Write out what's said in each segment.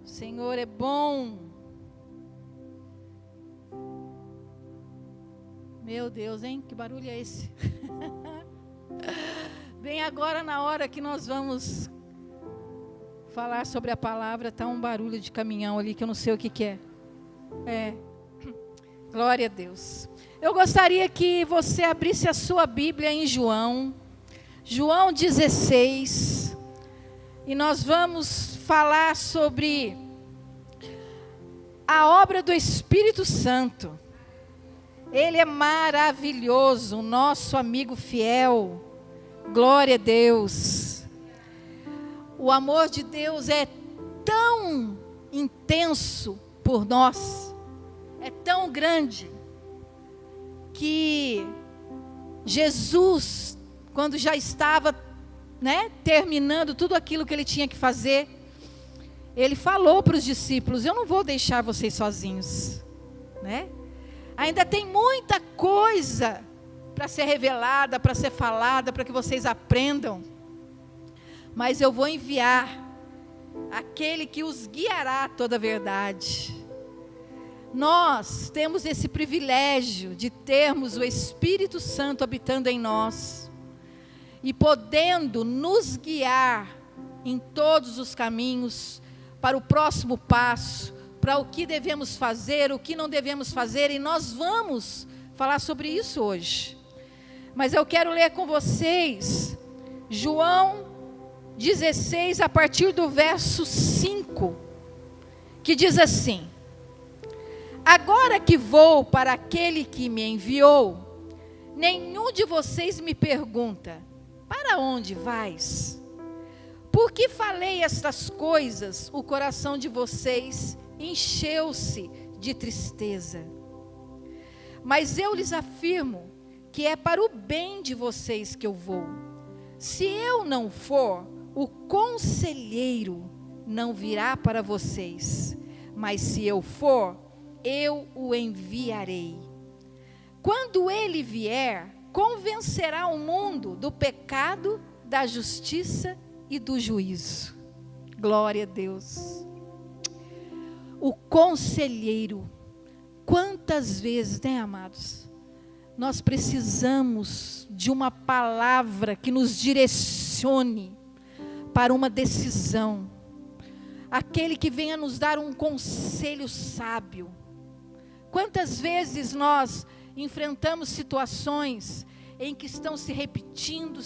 Senhor é bom. Meu Deus, hein? Que barulho é esse? Bem agora na hora que nós vamos falar sobre a palavra, tá um barulho de caminhão ali que eu não sei o que é. Glória a Deus. Eu gostaria que você abrisse a sua Bíblia em João 16, e nós vamos falar sobre a obra do Espírito Santo. Ele é maravilhoso, nosso amigo fiel. Glória a Deus. O amor de Deus é tão intenso por nós, é tão grande, que Jesus, quando já estava, terminando tudo aquilo que ele tinha que fazer, ele falou para os discípulos: eu não vou deixar vocês sozinhos, Ainda tem muita coisa para ser revelada, para ser falada, para que vocês aprendam. Mas eu vou enviar aquele que os guiará a toda a verdade. Nós temos esse privilégio de termos o Espírito Santo habitando em nós e podendo nos guiar em todos os caminhos para o próximo passo, para o que devemos fazer, o que não devemos fazer, e nós vamos falar sobre isso hoje. Mas eu quero ler com vocês João 16, a partir do verso 5, que diz assim: agora que vou para aquele que me enviou, nenhum de vocês me pergunta: para onde vais? Por que falei estas coisas, o coração de vocês encheu-se de tristeza. Mas eu lhes afirmo que é para o bem de vocês que eu vou. Se eu não for, o conselheiro não virá para vocês, mas se eu for, eu o enviarei. Quando ele vier, convencerá o mundo do pecado, da justiça e do juízo. Glória a Deus. O conselheiro. Quantas vezes, amados, nós precisamos de uma palavra que nos direcione para uma decisão. Aquele que venha nos dar um conselho sábio. Quantas vezes nós enfrentamos situações em que estão se repetindo,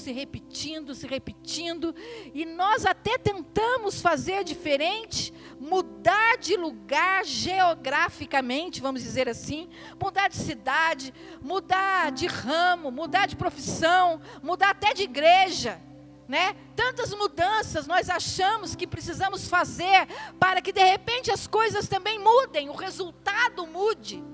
e nós até tentamos fazer diferente, mudar de lugar geograficamente, vamos dizer assim, mudar de cidade, mudar de ramo, mudar de profissão, mudar até de igreja, Tantas mudanças nós achamos que precisamos fazer para que de repente as coisas também mudem, o resultado mude,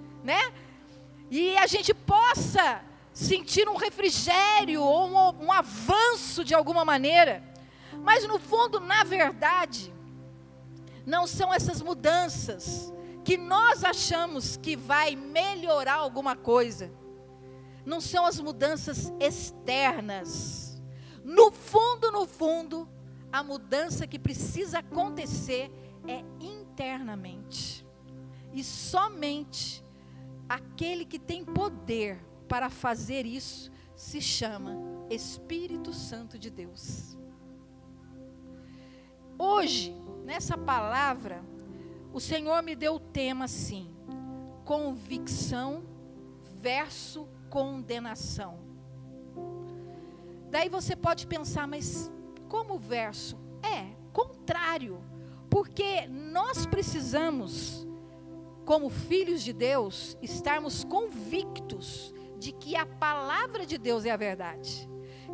E a gente possa sentir um refrigério ou um avanço de alguma maneira. Mas no fundo, na verdade, não são essas mudanças que nós achamos que vai melhorar alguma coisa. Não são as mudanças externas. No fundo, a mudança que precisa acontecer é internamente. E somente aquele que tem poder para fazer isso se chama Espírito Santo de Deus. Hoje, nessa palavra, o Senhor me deu o tema assim: convicção versus condenação. Daí você pode pensar, mas como verso? Contrário, porque nós precisamos, como filhos de Deus, estarmos convictos de que a palavra de Deus é a verdade,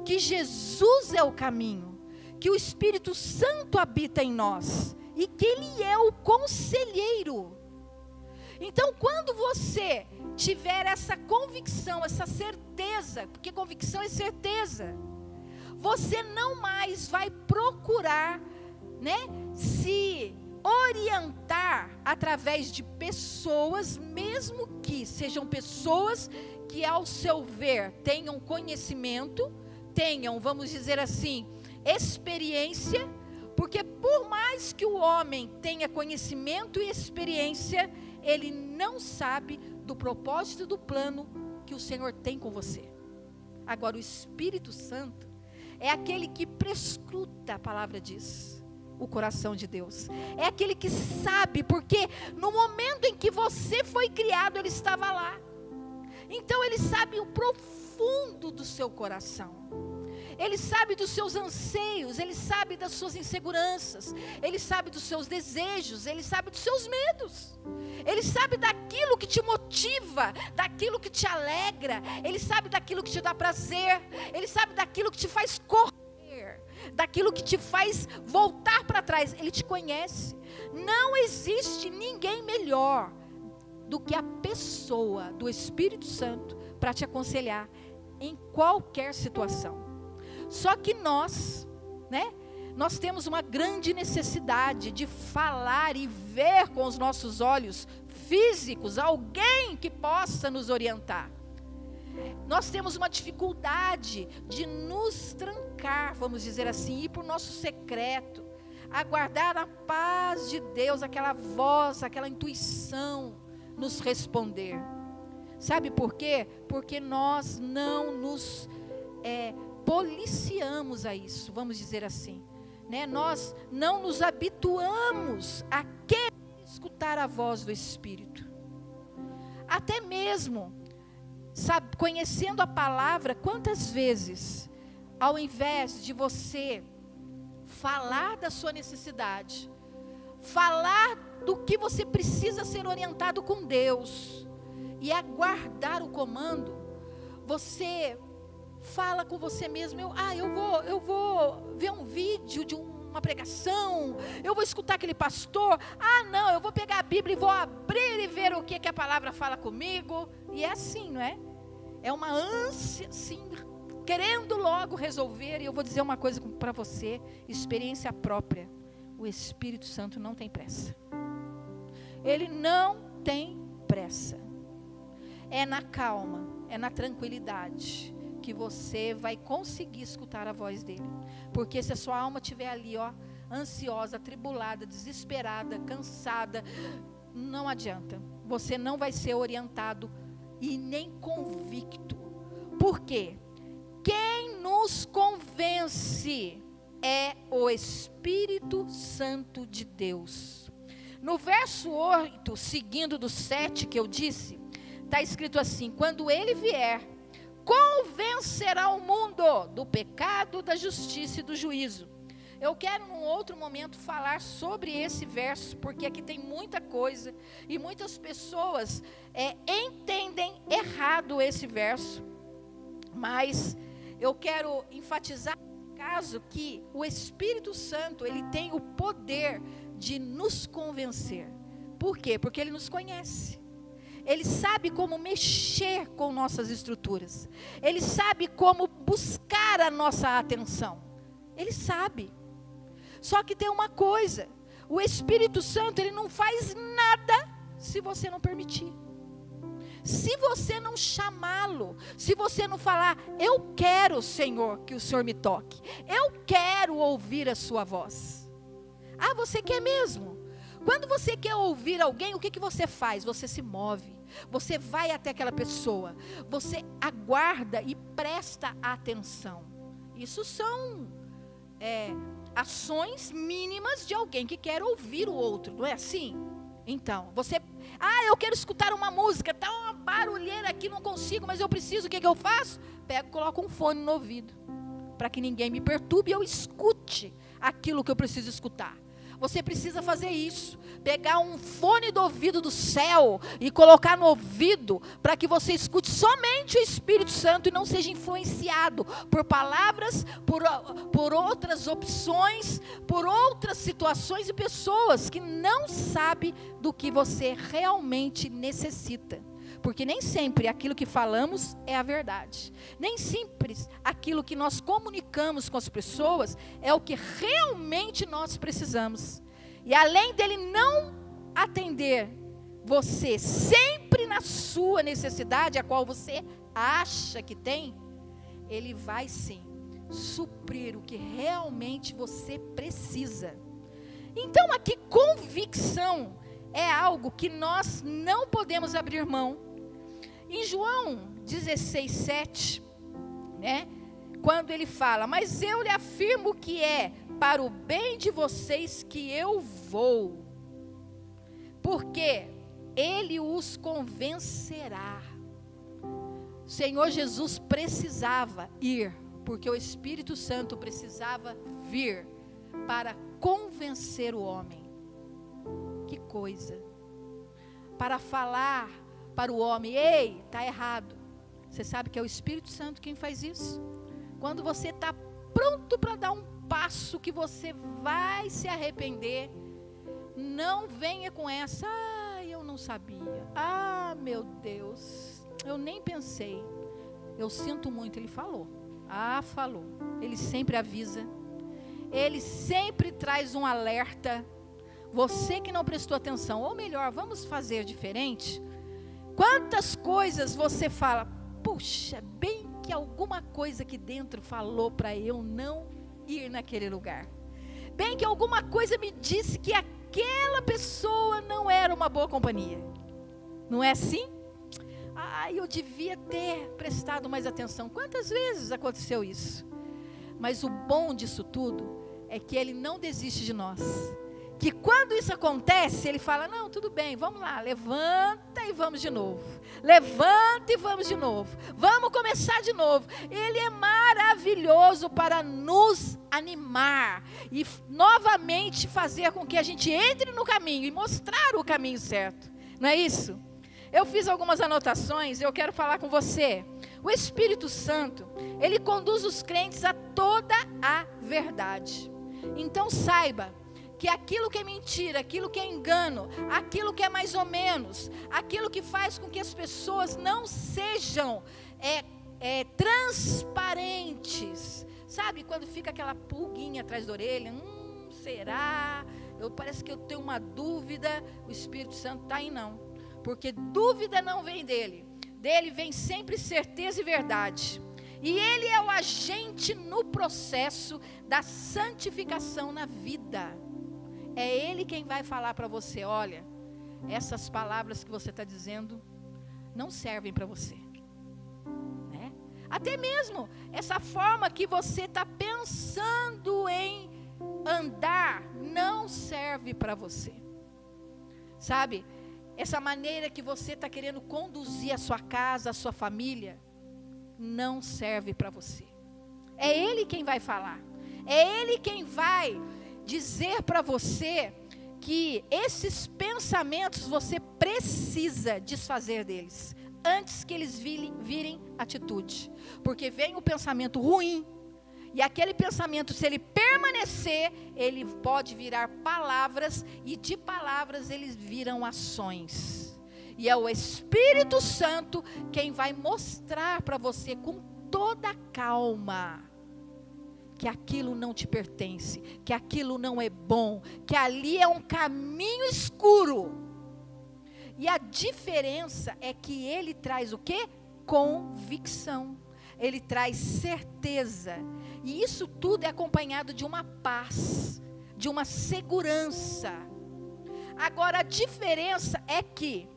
que Jesus é o caminho, que o Espírito Santo habita em nós e que Ele é o conselheiro. Então, quando você tiver essa convicção, essa certeza, porque convicção é certeza, você não mais vai procurar, se orientar através de pessoas, mesmo que sejam pessoas que, ao seu ver, tenham conhecimento, tenham, vamos dizer assim, experiência, Porque por mais que o homem tenha conhecimento e experiência, ele não sabe do propósito e do plano que o Senhor tem com você. Agora, o Espírito Santo é aquele que prescruta, a palavra diz, o coração de Deus. É aquele que sabe, porque no momento em que você foi criado, ele estava lá. Então ele sabe o profundo do seu coração. Ele sabe dos seus anseios, ele sabe das suas inseguranças, ele sabe dos seus desejos, ele sabe dos seus medos. Ele sabe daquilo que te motiva, daquilo que te alegra, ele sabe daquilo que te dá prazer, ele sabe daquilo que te faz correr, daquilo que te faz voltar para trás. Ele te conhece. Não existe ninguém melhor do que a pessoa do Espírito Santo para te aconselhar em qualquer situação. Só que nós temos uma grande necessidade de falar e ver com os nossos olhos físicos alguém que possa nos orientar. Nós temos uma dificuldade de nos trancar, vamos dizer assim, ir para o nosso secreto, aguardar a paz de Deus, aquela voz, aquela intuição nos responder. Sabe por quê? Porque nós não nos policiamos a isso, vamos dizer assim, nós não nos habituamos a querer escutar a voz do Espírito. Até mesmo, conhecendo a palavra, quantas vezes, ao invés de você falar da sua necessidade, falar do que você precisa ser orientado com Deus, e aguardar o comando, você fala com você mesmo, eu vou ver um vídeo de uma pregação, eu vou escutar aquele pastor, não, eu vou pegar a Bíblia e vou abrir e ver o que a palavra fala comigo, e é assim, não é? É uma ânsia, assim, querendo logo resolver. E eu vou dizer uma coisa para você, experiência própria, o Espírito Santo não tem pressa, ele não tem pressa, é na calma, é na tranquilidade, que você vai conseguir escutar a voz dele. Porque se a sua alma estiver ali, ansiosa, atribulada, desesperada, cansada, não adianta. Você não vai ser orientado e nem convicto. Por quê? Quem nos convence é o Espírito Santo de Deus. No verso 8, seguindo do 7 que eu disse, está escrito assim: quando ele vier, convencerá o mundo do pecado, da justiça e do juízo. Eu quero num outro momento falar sobre esse verso, porque aqui tem muita coisa, e muitas pessoas entendem errado esse verso, mas eu quero enfatizar no caso que o Espírito Santo, ele tem o poder de nos convencer. Por quê? Porque ele nos conhece. Ele sabe como mexer com nossas estruturas. Ele sabe como buscar a nossa atenção. Ele sabe. Só que tem uma coisa: o Espírito Santo, ele não faz nada se você não permitir. Se você não chamá-lo, se você não falar, eu quero, Senhor, que o Senhor me toque. Eu quero ouvir a sua voz. Você quer mesmo? Quando você quer ouvir alguém, o que você faz? Você se move, você vai até aquela pessoa, você aguarda e presta atenção. Isso são ações mínimas de alguém que quer ouvir o outro, não é assim? Então, você, eu quero escutar uma música, está uma barulheira aqui, não consigo, mas eu preciso, o que eu faço? Pego, coloco um fone no ouvido, para que ninguém me perturbe e eu escute aquilo que eu preciso escutar. Você precisa fazer isso, pegar um fone do ouvido do céu e colocar no ouvido, para que você escute somente o Espírito Santo e não seja influenciado por palavras, por outras opções, por outras situações e pessoas que não sabem do que você realmente necessita. Porque nem sempre aquilo que falamos é a verdade. Nem sempre aquilo que nós comunicamos com as pessoas é o que realmente nós precisamos. E além dele não atender você sempre na sua necessidade, a qual você acha que tem, ele vai sim suprir o que realmente você precisa. Então aqui, convicção é algo que nós não podemos abrir mão. Em João 16:7, né, quando ele fala: mas eu lhe afirmo que é para o bem de vocês que eu vou, porque ele os convencerá. O Senhor Jesus precisava ir, porque o Espírito Santo precisava vir para convencer o homem. Que coisa! Para falar para o homem: ei, está errado. Você sabe que é o Espírito Santo quem faz isso? Quando você está pronto para dar um passo que você vai se arrepender, não venha com essa: ah, eu não sabia, ah, meu Deus, eu nem pensei, eu sinto muito. Ele falou, falou. Ele sempre avisa, ele sempre traz um alerta. Você que não prestou atenção, ou melhor, vamos fazer diferente. Quantas coisas você fala: puxa, bem que alguma coisa aqui dentro falou para eu não ir naquele lugar. Bem que alguma coisa me disse que aquela pessoa não era uma boa companhia. Não é assim? Eu devia ter prestado mais atenção. Quantas vezes aconteceu isso? Mas o bom disso tudo é que ele não desiste de nós. Que quando isso acontece, ele fala: não, tudo bem, vamos lá, levanta e vamos de novo. Levanta e vamos de novo. Vamos começar de novo. Ele é maravilhoso para nos animar e novamente fazer com que a gente entre no caminho e mostrar o caminho certo. Não é isso? Eu fiz algumas anotações e eu quero falar com você. O Espírito Santo, ele conduz os crentes a toda a verdade. Então saiba que aquilo que é mentira, aquilo que é engano, aquilo que é mais ou menos, aquilo que faz com que as pessoas não sejam transparentes, sabe, quando fica aquela pulguinha atrás da orelha, será? Parece que eu tenho uma dúvida. O Espírito Santo está aí não, porque dúvida não vem dele vem sempre certeza e verdade. E ele é o agente no processo da santificação na vida. É ele quem vai falar para você: olha, essas palavras que você está dizendo não servem para você, né? Até mesmo essa forma que você está pensando em andar não serve para você, sabe? Essa maneira que você está querendo conduzir a sua casa, a sua família, não serve para você. É ele quem vai falar, é ele quem vai dizer para você que esses pensamentos você precisa desfazer deles, antes que eles virem atitude. Porque vem o pensamento ruim, e aquele pensamento, se ele permanecer, ele pode virar palavras, e de palavras eles viram ações. E é o Espírito Santo quem vai mostrar para você com toda calma que aquilo não te pertence, que aquilo não é bom, que ali é um caminho escuro. E a diferença é que ele traz o quê? Convicção. Ele traz certeza. E isso tudo é acompanhado de uma paz, de uma segurança. Agora a diferença é que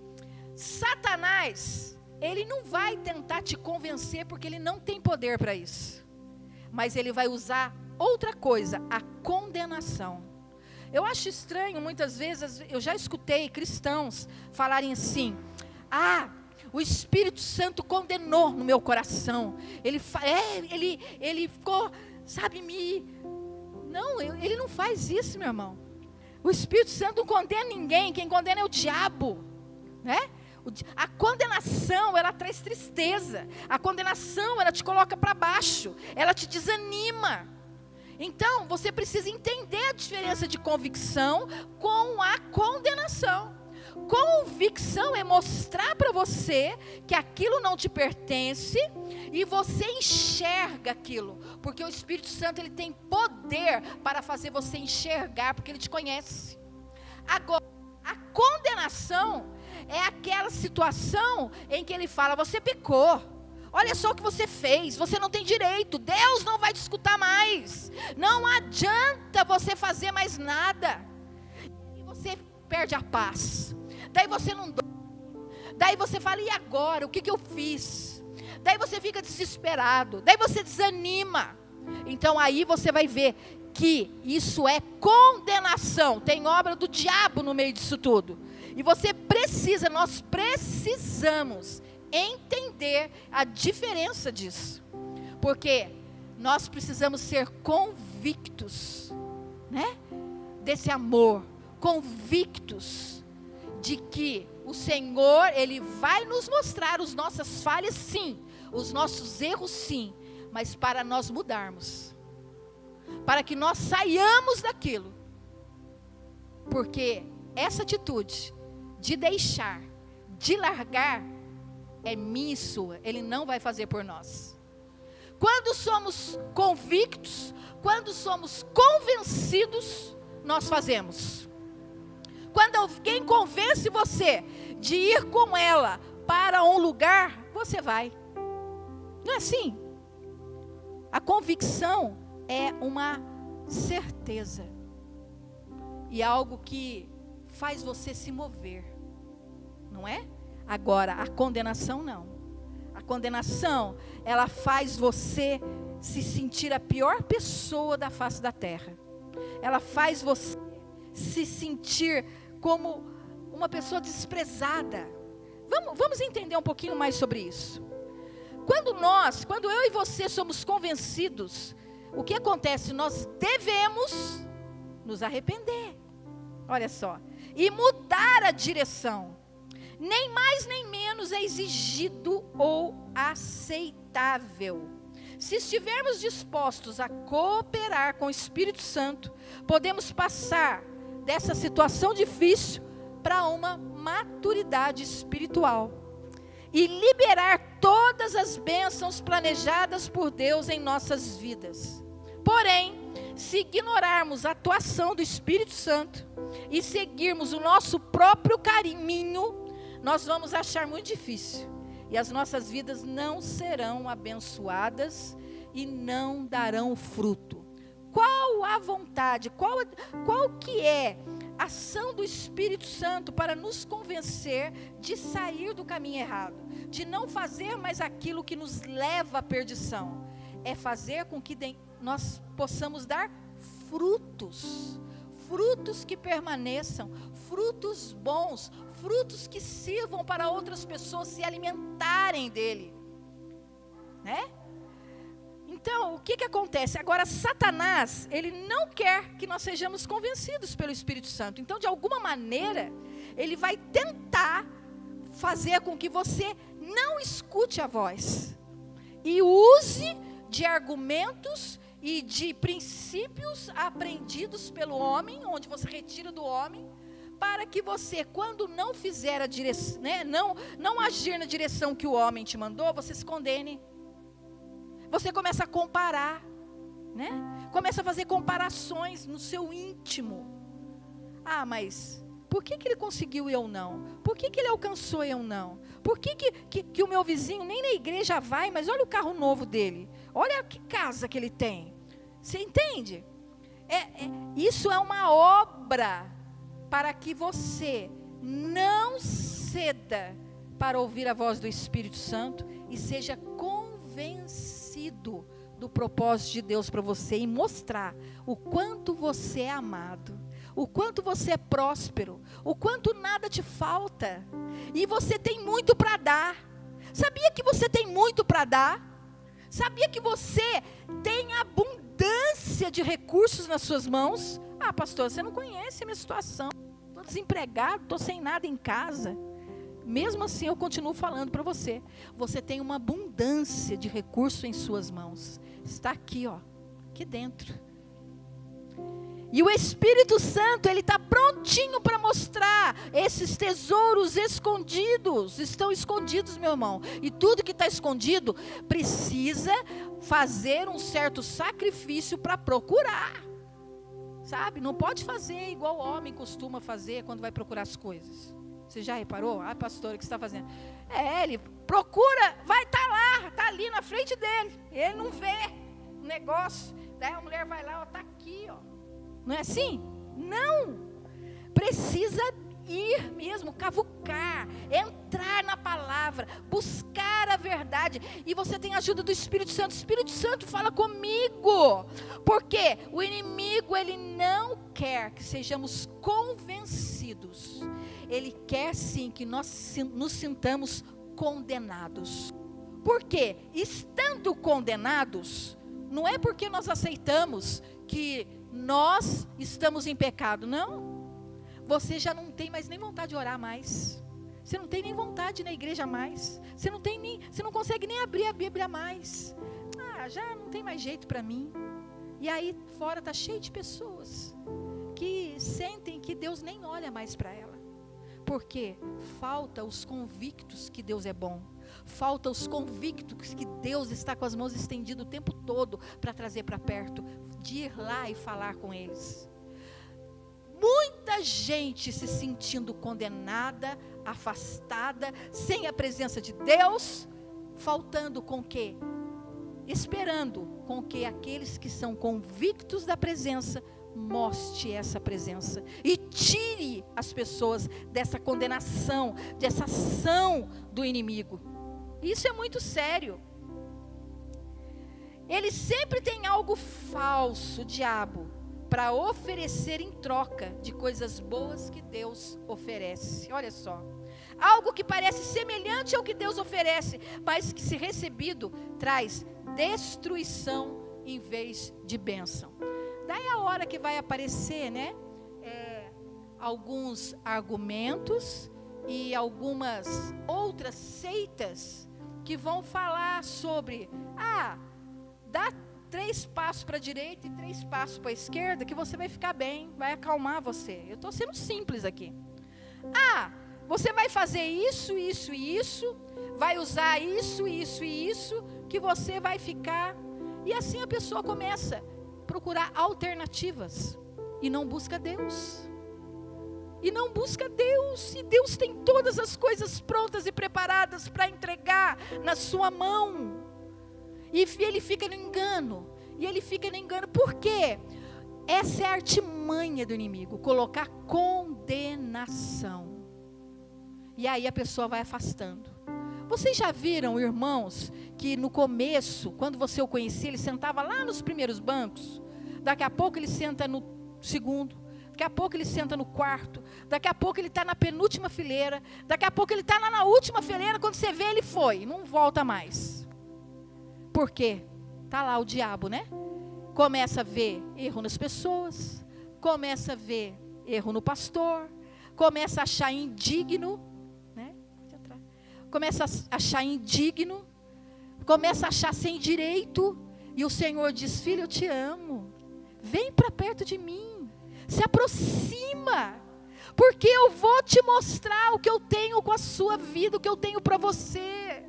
Satanás, ele não vai tentar te convencer, porque ele não tem poder para isso. Mas ele vai usar outra coisa, a condenação. Eu acho estranho, muitas vezes, eu já escutei cristãos falarem assim: o Espírito Santo condenou no meu coração. Ele ficou, sabe, Não, ele não faz isso, meu irmão. O Espírito Santo não condena ninguém, quem condena é o diabo, né? A condenação, ela traz tristeza. A condenação, ela te coloca para baixo, ela te desanima. Então, você precisa entender a diferença de convicção com a condenação. Convicção é mostrar para você que aquilo não te pertence e você enxerga aquilo, porque o Espírito Santo, ele tem poder para fazer você enxergar, porque ele te conhece. Agora, a condenação é aquela situação em que ele fala: você pecou, Olha só o que você fez, você não tem direito, Deus não vai te escutar mais. Não adianta você fazer mais nada. E você perde a paz. Daí você não dorme. Daí você fala, e agora? O que eu fiz? Daí você fica desesperado. Daí você desanima. Então aí você vai ver que isso é condenação. Tem obra do diabo no meio disso tudo. E nós precisamos entender a diferença disso. Porque nós precisamos ser convictos, né? Desse amor. Convictos de que o Senhor, Ele vai nos mostrar as nossas falhas, sim, os nossos erros, sim, mas para nós mudarmos, para que nós saiamos daquilo, porque essa atitude de deixar, de largar, é minha e sua, Ele não vai fazer por nós. Quando somos convictos, quando somos convencidos, nós fazemos. Quando alguém convence você de ir com ela para um lugar, você vai. Não é assim? A convicção é uma certeza. E algo que faz você se mover. Não é? Agora, a condenação não. A condenação, ela faz você se sentir a pior pessoa da face da terra. Ela faz você se sentir como uma pessoa desprezada. Vamos entender um pouquinho mais sobre isso. Quando eu e você somos convencidos, o que acontece? Nós devemos nos arrepender. Olha só. E mudar a direção. Nem mais nem menos é exigido ou aceitável. Se estivermos dispostos a cooperar com o Espírito Santo, podemos passar dessa situação difícil para uma maturidade espiritual e liberar todas as bênçãos planejadas por Deus em nossas vidas. Porém, se ignorarmos a atuação do Espírito Santo e seguirmos o nosso próprio caminho, nós vamos achar muito difícil e as nossas vidas não serão abençoadas e não darão fruto. Qual a vontade, qual que é a ação do Espírito Santo para nos convencer de sair do caminho errado, de não fazer mais aquilo que nos leva à perdição? É fazer com que nós possamos dar frutos, frutos que permaneçam, frutos bons, frutos que sirvam para outras pessoas se alimentarem dele, né? Então, o que acontece? Agora, Satanás, ele não quer que nós sejamos convencidos pelo Espírito Santo. Então, de alguma maneira, ele vai tentar fazer com que você não escute a voz. E use de argumentos e de princípios aprendidos pelo homem, onde você retira do homem, para que você, quando não fizer a direção, né, não agir na direção que o homem te mandou, você se condene. Você começa a comparar, né? Começa a fazer comparações no seu íntimo. Ah, mas por que ele conseguiu e eu não? Por que ele alcançou e eu não? Por que o meu vizinho nem na igreja vai, mas olha o carro novo dele. Olha que casa que ele tem. Você entende? Isso é uma obra para que você não ceda para ouvir a voz do Espírito Santo e seja convencido do propósito de Deus para você e mostrar o quanto você é amado, o quanto você é próspero, o quanto nada te falta e você tem muito para dar. Sabia que você tem muito para dar? Sabia que você tem abundância de recursos nas suas mãos? Ah, pastor, você não conhece a minha situação, estou desempregado, estou sem nada em casa. Mesmo assim, eu continuo falando para você. Você tem uma abundância de recursos em suas mãos. Está aqui, ó, aqui dentro. E o Espírito Santo, ele está prontinho para mostrar esses tesouros escondidos. Estão escondidos, meu irmão. E tudo que está escondido precisa fazer um certo sacrifício para procurar. Sabe? Não pode fazer igual o homem costuma fazer quando vai procurar as coisas. Você já reparou? Ah, pastor, o que você está fazendo? Ele procura, vai estar lá, está ali na frente dele, ele não vê o negócio, daí a mulher vai lá, está aqui, ó. Não é assim? Não, precisa ir mesmo, cavucar, entrar na palavra, buscar a verdade, e você tem a ajuda do Espírito Santo. O Espírito Santo fala comigo, porque o inimigo, ele não quer que sejamos convencidos, ele quer sim que nós nos sintamos condenados. Por quê? Estando condenados, não é porque nós aceitamos que nós estamos em pecado, não. Você já não tem mais nem vontade de orar mais. Você não tem nem vontade de ir na igreja mais. Você não consegue nem abrir a Bíblia mais. Já não tem mais jeito para mim. E aí fora está cheio de pessoas que sentem que Deus nem olha mais para ela. Porque falta os convictos que Deus é bom. Falta os convictos que Deus está com as mãos estendidas o tempo todo para trazer para perto, de ir lá e falar com eles. Muita gente se sentindo condenada, afastada, sem a presença de Deus, faltando com quê? Esperando com que aqueles que são convictos da presença, mostre essa presença e tire as pessoas dessa condenação, dessa ação do inimigo. Isso é muito sério. Ele sempre tem algo falso, o diabo, para oferecer em troca de coisas boas que Deus oferece. Olha só, algo que parece semelhante ao que Deus oferece, mas que, se recebido, traz destruição em vez de bênção. Daí a hora que vai aparecer, né, alguns argumentos e algumas outras seitas que vão falar sobre, dá 3 passos para a direita e 3 passos para a esquerda, que você vai ficar bem, vai acalmar você. Eu estou sendo simples aqui. Você vai fazer isso, isso e isso, vai usar isso, isso e isso, que você vai ficar. E assim a pessoa começa a procurar alternativas e não busca Deus. E não busca Deus, e Deus tem todas as coisas prontas e preparadas para entregar na sua mão. E ele fica no engano. E ele fica no engano. Por quê? Essa é a artimanha do inimigo. Colocar condenação. E aí a pessoa vai afastando. Vocês já viram, irmãos, que no começo, quando você o conhecia, ele sentava lá nos primeiros bancos. Daqui a pouco ele senta no segundo. Daqui a pouco ele senta no quarto. Daqui a pouco ele está na penúltima fileira. Daqui a pouco ele está lá na última fileira. Quando você vê, ele foi. Não volta mais. Por quê? Está lá o diabo, né? Começa a ver erro nas pessoas, começa a ver erro no pastor, começa a achar indigno, né? Começa a achar indigno, começa a achar sem direito, e o Senhor diz: filho, eu te amo, vem para perto de mim, se aproxima, porque eu vou te mostrar o que eu tenho com a sua vida, o que eu tenho para você.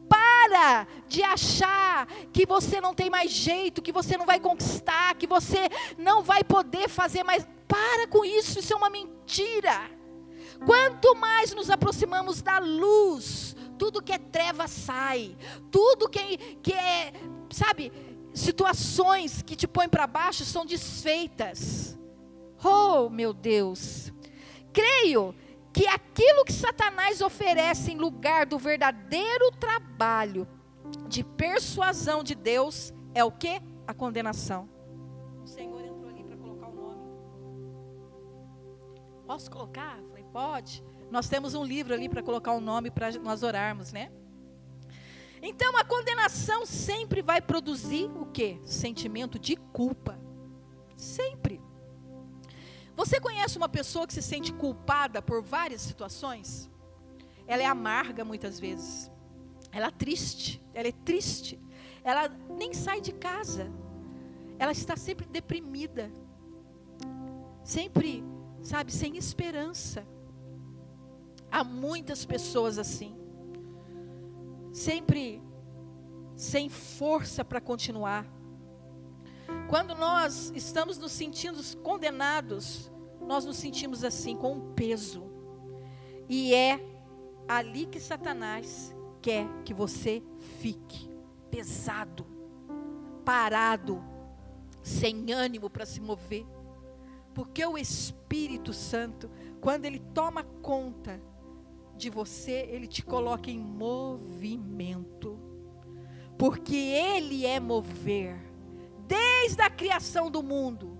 Para de achar que você não tem mais jeito, que você não vai conquistar, que você não vai poder fazer mais. Para com isso, isso é uma mentira. Quanto mais nos aproximamos da luz, tudo que é treva sai, tudo que é, sabe, situações que te põem para baixo são desfeitas. Oh, meu Deus, creio que aquilo que Satanás oferece em lugar do verdadeiro trabalho de persuasão de Deus é o quê? A condenação. O Senhor entrou ali para colocar o nome. Posso colocar? Eu falei, pode. Nós temos um livro ali para colocar o nome para nós orarmos, né? Então a condenação sempre vai produzir o quê? Sentimento de culpa. Sempre. Você conhece uma pessoa que se sente culpada por várias situações? Ela é amarga muitas vezes. Ela é triste. Ela nem sai de casa. Ela está sempre deprimida. Sempre, sabe, sem esperança. Há muitas pessoas assim. Sempre sem força para continuar. Quando nós estamos nos sentindo condenados, nós nos sentimos assim, com um peso. E é ali que Satanás quer que você fique pesado, parado, sem ânimo para se mover. Porque o Espírito Santo, quando ele toma conta de você, ele te coloca em movimento. Porque ele é mover. Desde a criação do mundo,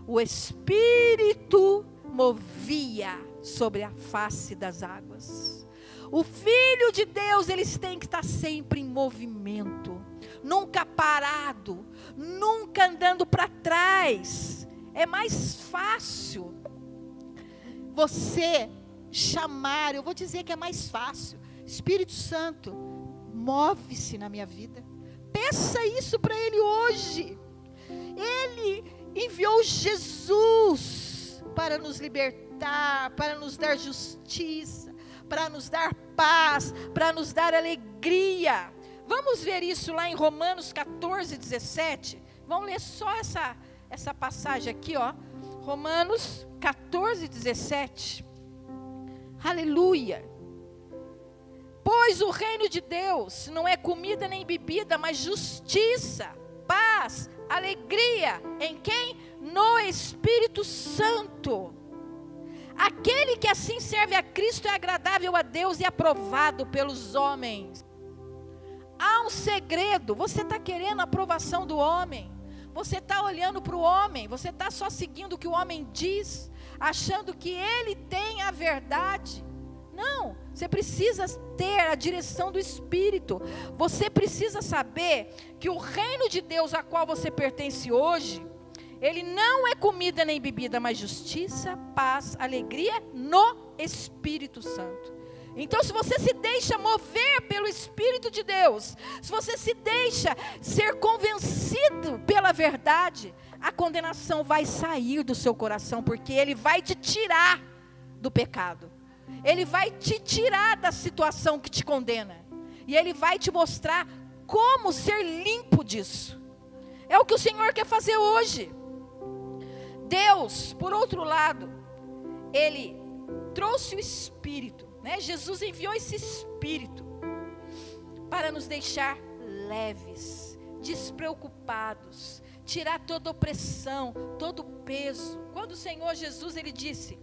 o Espírito movia sobre a face das águas. O Filho de Deus, eles têm que estar sempre em movimento, nunca parado, nunca andando para trás. É mais fácil você chamar, eu vou dizer que é mais fácil. Espírito Santo, move-se na minha vida. Peça isso para Ele hoje. Ele enviou Jesus para nos libertar, para nos dar justiça, para nos dar paz, para nos dar alegria. Vamos ver isso lá em Romanos 14, 17. Vamos ler só essa passagem aqui, ó. Romanos 14, 17. Aleluia. Pois o reino de Deus não é comida nem bebida, mas justiça, paz, alegria. Em quem? No Espírito Santo. Aquele que assim serve a Cristo é agradável a Deus e aprovado pelos homens. Há um segredo. Você está querendo a aprovação do homem. Você está olhando para o homem. Você está só seguindo o que o homem diz, achando que ele tem a verdade. Não, você precisa ter a direção do Espírito. Você precisa saber que o reino de Deus a qual você pertence hoje, ele não é comida nem bebida, mas justiça, paz, alegria no Espírito Santo. Então, se você se deixa mover pelo Espírito de Deus, se você se deixa ser convencido pela verdade, a condenação vai sair do seu coração, porque ele vai te tirar do pecado. Ele vai te tirar da situação que te condena. E ele vai te mostrar como ser limpo disso. É o que o Senhor quer fazer hoje. Deus, por outro lado, Ele trouxe o Espírito, né? Jesus enviou esse Espírito para nos deixar leves, despreocupados, tirar toda opressão, todo peso. Quando o Senhor Jesus, Ele disse: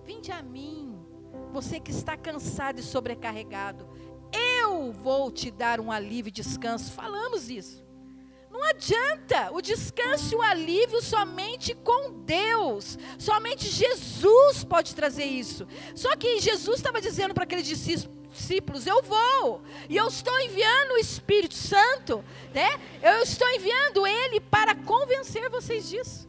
vinde a mim, você que está cansado e sobrecarregado, eu vou te dar um alívio e descanso. Falamos isso. Não adianta, o descanso e o alívio somente com Deus, somente Jesus pode trazer isso. Só que Jesus estava dizendo para aqueles discípulos: eu vou, e eu estou enviando o Espírito Santo, né? Eu estou enviando Ele para convencer vocês disso,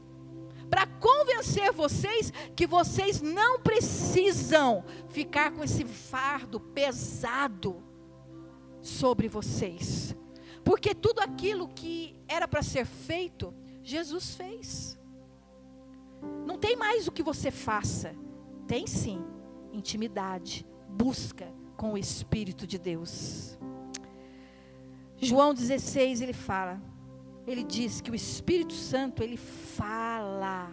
para convencer vocês que vocês não precisam ficar com esse fardo pesado sobre vocês. Porque tudo aquilo que era para ser feito, Jesus fez. Não tem mais o que você faça. Tem sim, intimidade, busca com o Espírito de Deus. João 16, ele diz que o Espírito Santo, ele fala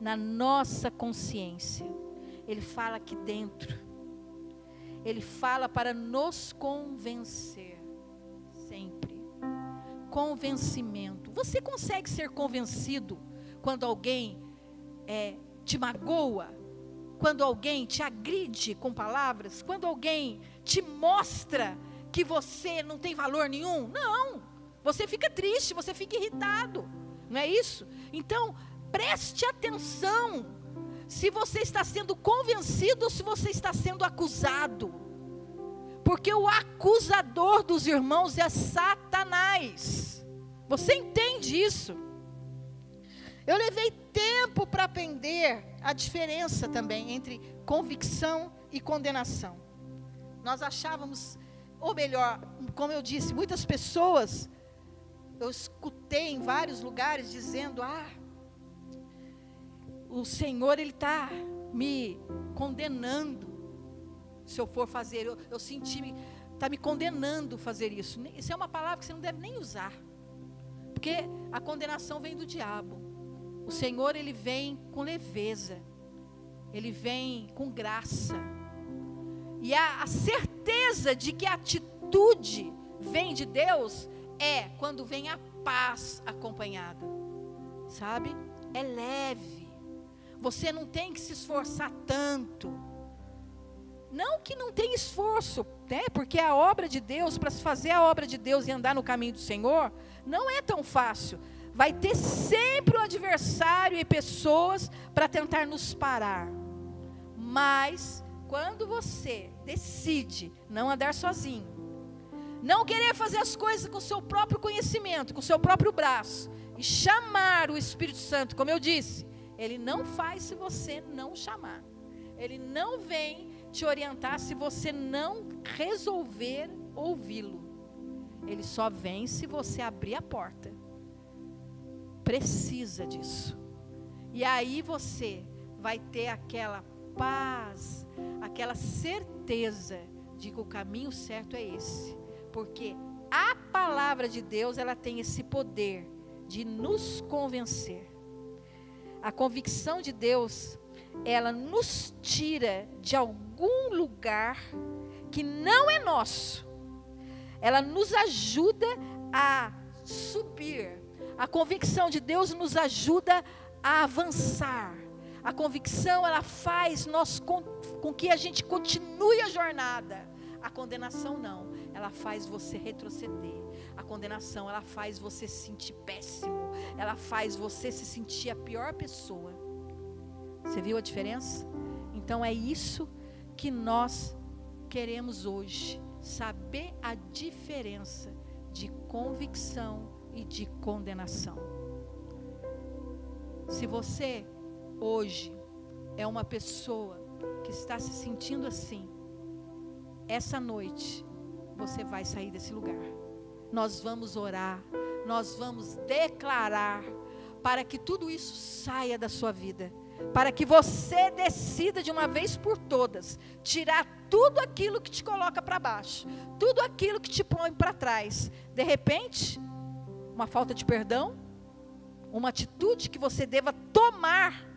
na nossa consciência. Ele fala aqui dentro. Ele fala para nos convencer. Sempre. Convencimento. Você consegue ser convencido quando alguém te magoa? Quando alguém te agride com palavras? Quando alguém te mostra que você não tem valor nenhum? Não. Você fica triste, você fica irritado. Não é isso? Então, preste atenção se você está sendo convencido ou se você está sendo acusado. Porque o acusador dos irmãos é Satanás. Você entende isso? Eu levei tempo para aprender a diferença também entre convicção e condenação. Nós achávamos, ou melhor, como eu disse, muitas pessoas, eu escutei em vários lugares dizendo: o Senhor, Ele está me condenando. Se eu for fazer, eu senti, está me condenando fazer isso. Isso é uma palavra que você não deve nem usar. Porque a condenação vem do diabo. O Senhor, Ele vem com leveza. Ele vem com graça. E a certeza de que a atitude vem de Deus é quando vem a paz acompanhada, sabe? É leve. Você não tem que se esforçar tanto. Não que não tem esforço, né? Porque a obra de Deus, para se fazer a obra de Deus e andar no caminho do Senhor, não é tão fácil. Vai ter sempre o adversário e pessoas para tentar nos parar. Mas quando você decide não andar sozinho, não querer fazer as coisas com o seu próprio conhecimento, com o seu próprio braço, e chamar o Espírito Santo, como eu disse, ele não faz se você não chamar. Ele não vem te orientar se você não resolver ouvi-lo. Ele só vem se você abrir a porta. Precisa disso. E aí você vai ter aquela paz, aquela certeza de que o caminho certo é esse. Porque a palavra de Deus, ela tem esse poder de nos convencer. A convicção de Deus, ela nos tira de algum lugar que não é nosso. Ela nos ajuda a subir. A convicção de Deus nos ajuda a avançar. A convicção, ela faz com que a gente continue a jornada. A condenação não, ela faz você retroceder. A condenação, ela faz você se sentir péssimo. Ela faz você se sentir a pior pessoa. Você viu a diferença? Então é isso que nós queremos hoje. Saber a diferença de convicção e de condenação. Se você hoje é uma pessoa que está se sentindo assim, essa noite você vai sair desse lugar. Nós vamos orar, nós vamos declarar para que tudo isso saia da sua vida, para que você decida de uma vez por todas tirar tudo aquilo que te coloca para baixo, tudo aquilo que te põe para trás. De repente, uma falta de perdão, uma atitude que você deva tomar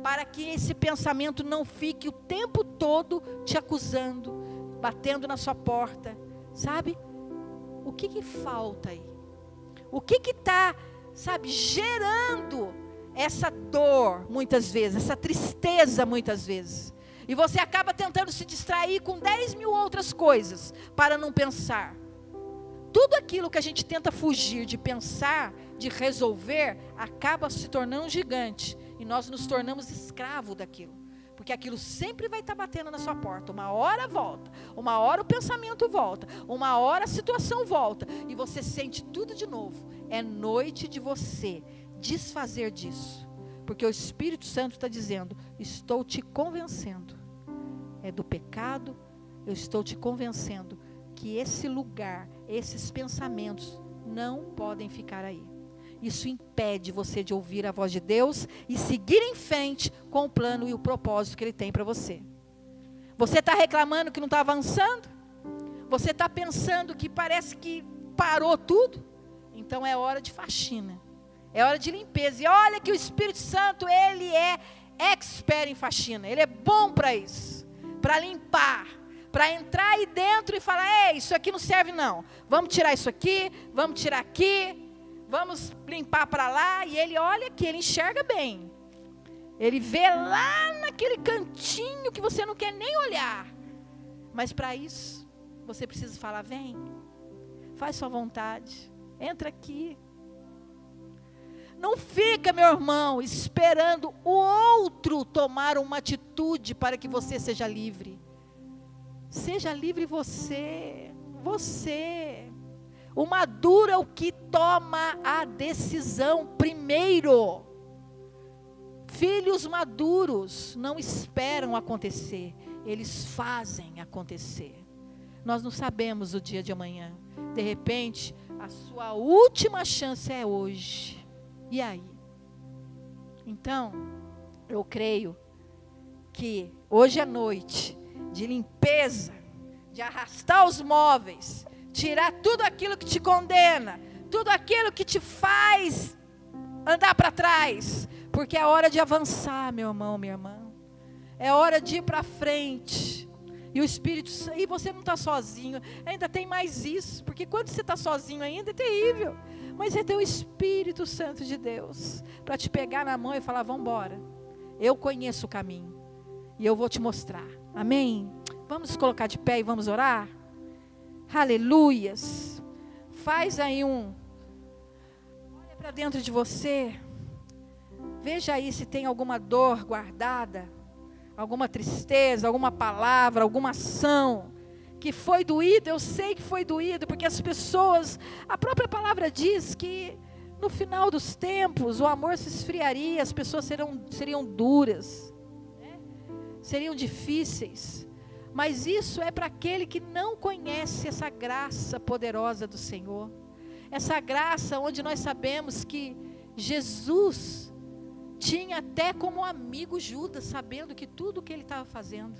para que esse pensamento não fique o tempo todo te acusando, batendo na sua porta, sabe? O que falta aí? O que está, sabe, gerando essa dor muitas vezes, essa tristeza muitas vezes? E você acaba tentando se distrair com 10 mil outras coisas para não pensar. Tudo aquilo que a gente tenta fugir de pensar, de resolver, acaba se tornando gigante. E nós nos tornamos escravos daquilo. Porque aquilo sempre vai estar batendo na sua porta. Uma hora volta, uma hora o pensamento volta, uma hora a situação volta. E você sente tudo de novo. É noite de você desfazer disso. Porque o Espírito Santo está dizendo, estou te convencendo. É do pecado, eu estou te convencendo que esse lugar, esses pensamentos não podem ficar aí. Isso impede você de ouvir a voz de Deus e seguir em frente com o plano e o propósito que Ele tem para você. Você está reclamando que não está avançando? Você está pensando que parece que parou tudo? Então é hora de faxina. É hora de limpeza. E olha que o Espírito Santo, Ele é expert em faxina. Ele é bom para isso. Para limpar. Para entrar aí dentro e falar, ei, isso aqui não serve não. Vamos tirar isso aqui, vamos tirar aqui. Vamos limpar para lá. E Ele olha que Ele enxerga bem. Ele vê lá naquele cantinho que você não quer nem olhar. Mas para isso, você precisa falar, vem. Faz sua vontade. Entra aqui. Não fica, meu irmão, esperando o outro tomar uma atitude para que você seja livre. Seja livre você. Você. O maduro é o que toma a decisão primeiro. Filhos maduros não esperam acontecer, eles fazem acontecer. Nós não sabemos o dia de amanhã. De repente, a sua última chance é hoje. E aí? Então, eu creio que hoje é noite de limpeza, de arrastar os móveis, tirar tudo aquilo que te condena, tudo aquilo que te faz andar para trás, porque é hora de avançar, meu irmão, minha irmã. É hora de ir para frente. E o Espírito Santo, e você não está sozinho, ainda tem mais isso, porque quando você está sozinho ainda é terrível, mas você tem o Espírito Santo de Deus, para te pegar na mão e falar, vamos embora, eu conheço o caminho, e eu vou te mostrar, amém? Vamos nos colocar de pé e vamos orar? Aleluias, faz aí olha para dentro de você, veja aí se tem alguma dor guardada, alguma tristeza, alguma palavra, alguma ação, que foi doída. Eu sei que foi doído, porque as pessoas, a própria palavra diz que no final dos tempos, o amor se esfriaria, as pessoas seriam duras, né? Seriam difíceis, mas isso é para aquele que não conhece essa graça poderosa do Senhor, essa graça onde nós sabemos que Jesus tinha até como amigo Judas, sabendo que tudo o que ele estava fazendo.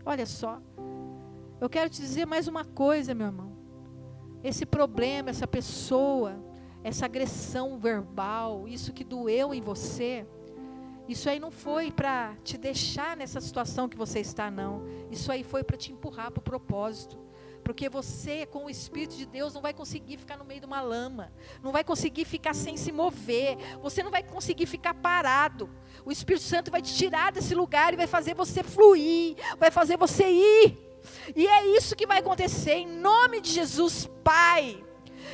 Olha só, eu quero te dizer mais uma coisa, meu irmão. Esse problema, essa pessoa, essa agressão verbal, isso que doeu em você, isso aí não foi para te deixar nessa situação que você está, não. Isso aí foi para te empurrar para o propósito. Porque você, com o Espírito de Deus, não vai conseguir ficar no meio de uma lama, não vai conseguir ficar sem se mover, você não vai conseguir ficar parado. O Espírito Santo vai te tirar desse lugar e vai fazer você fluir, vai fazer você ir. E é isso que vai acontecer, em nome de Jesus, Pai.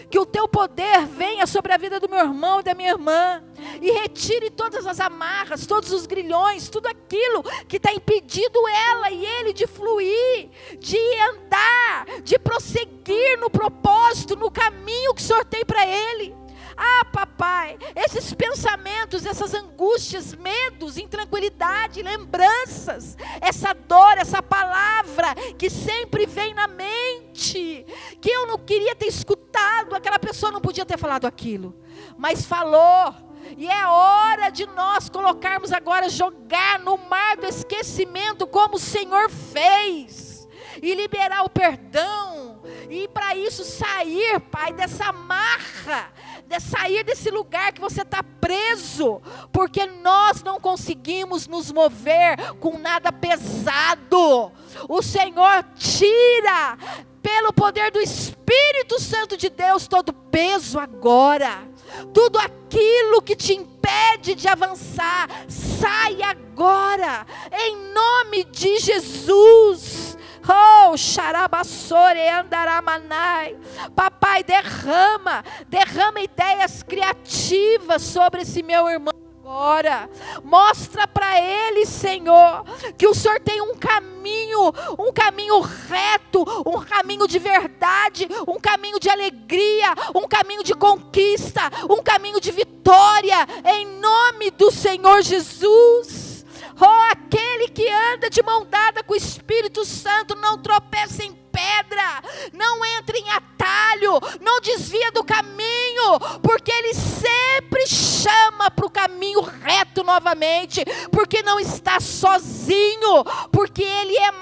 Que o teu poder venha sobre a vida do meu irmão e da minha irmã, e retire todas as amarras, todos os grilhões, tudo aquilo que está impedindo ela e ele de fluir, de andar, de prosseguir no propósito, no caminho que o Senhor tem para ele. Ah, papai, esses pensamentos, essas angústias, medos, intranquilidade, lembranças, essa dor, essa palavra que sempre vem na mente, que eu não queria ter escutado, aquela pessoa não podia ter falado aquilo, mas falou, e é hora de nós colocarmos agora, jogar no mar do esquecimento, como o Senhor fez, e liberar o perdão, e para isso sair, Pai, dessa marra, sair desse lugar que você está preso, porque nós não conseguimos nos mover com nada pesado. O Senhor tira, pelo poder do Espírito Santo de Deus, todo peso agora, tudo aquilo que te impede de avançar, sai agora, em nome de Jesus. Oh, xarabassore andaramanai. Papai, derrama ideias criativas sobre esse meu irmão agora. Mostra para ele, Senhor, que o Senhor tem um caminho reto, um caminho de verdade, um caminho de alegria, um caminho de conquista, um caminho de vitória, em nome do Senhor Jesus. Oh, aquele que anda de mão dada com o Espírito Santo, não tropeça em pedra, não entra em atalho, não desvia do caminho, porque ele sempre chama para o caminho reto novamente, porque não está sozinho, porque ele é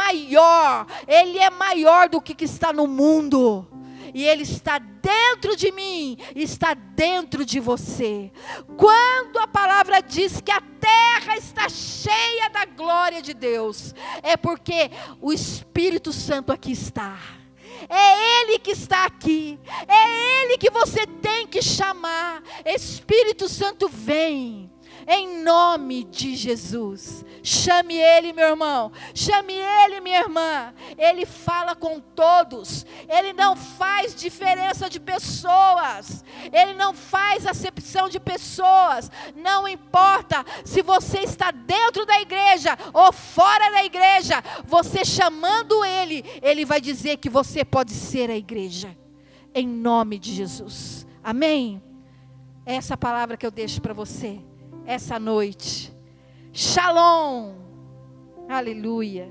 maior do que está no mundo. E Ele está dentro de mim, está dentro de você. Quando a palavra diz que a terra está cheia da glória de Deus, é porque o Espírito Santo aqui está. É Ele que está aqui, é Ele que você tem que chamar. Espírito Santo, vem. Em nome de Jesus, chame Ele, meu irmão, chame Ele, minha irmã. Ele fala com todos, Ele não faz diferença de pessoas, Ele não faz acepção de pessoas. Não importa se você está dentro da igreja ou fora da igreja, você chamando Ele, Ele vai dizer que você pode ser a igreja, em nome de Jesus, amém? Essa palavra que eu deixo para você essa noite. Shalom. Aleluia.